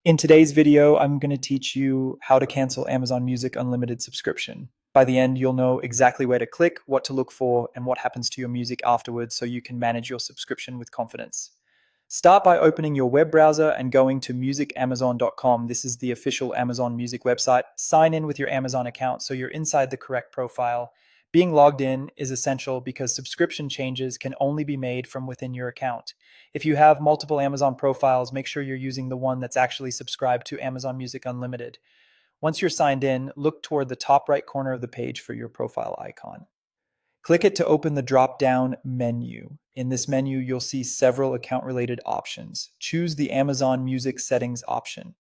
In today's video, I'm going to teach you how to cancel Amazon Music Unlimited subscription. By the end, you'll know exactly where to click, what to look for, and what happens to your music afterwards so you can manage your subscription with confidence. Start by opening your web browser and going to musicamazon.com. This is the official Amazon Music website. Sign in with your Amazon account so you're inside the correct profile. Being logged in is essential because subscription changes can only be made from within your account. If you have multiple Amazon profiles, make sure you're using the one that's actually subscribed to Amazon Music Unlimited. Once you're signed in, look toward the top right corner of the page for your profile icon. Click it to open the drop-down menu. In this menu, you'll see several account-related options. Choose the Amazon Music Settings option.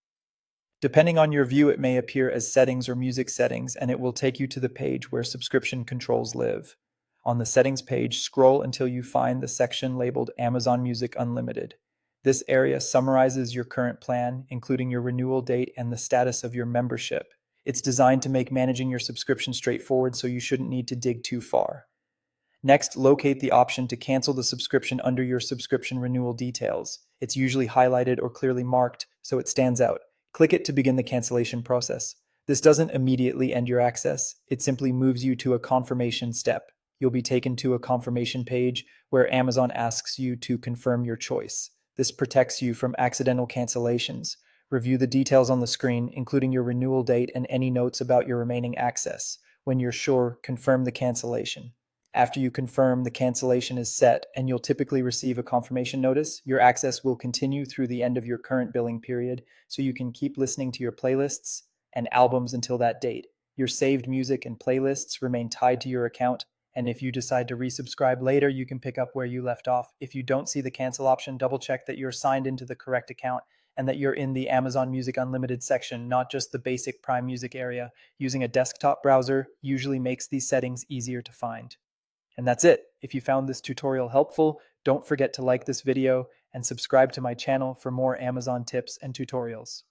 Depending on your view, it may appear as Settings or Music Settings, and it will take you to the page where subscription controls live. On the Settings page, scroll until you find the section labeled Amazon Music Unlimited. This area summarizes your current plan, including your renewal date and the status of your membership. It's designed to make managing your subscription straightforward, so you shouldn't need to dig too far. Next, locate the option to cancel the subscription under your subscription renewal details. It's usually highlighted or clearly marked, so it stands out. Click it to begin the cancellation process. This doesn't immediately end your access. It simply moves you to a confirmation step. You'll be taken to a confirmation page where Amazon asks you to confirm your choice. This protects you from accidental cancellations. Review the details on the screen, including your renewal date and any notes about your remaining access. When you're sure, confirm the cancellation. After you confirm the cancellation is set, and you'll typically receive a confirmation notice, your access will continue through the end of your current billing period, so you can keep listening to your playlists and albums until that date. Your saved music and playlists remain tied to your account, and if you decide to resubscribe later, you can pick up where you left off. If you don't see the cancel option, double check that you're signed into the correct account and that you're in the Amazon Music Unlimited section, not just the basic Prime Music area. Using a desktop browser usually makes these settings easier to find. And that's it. If you found this tutorial helpful, don't forget to like this video and subscribe to my channel for more Amazon tips and tutorials.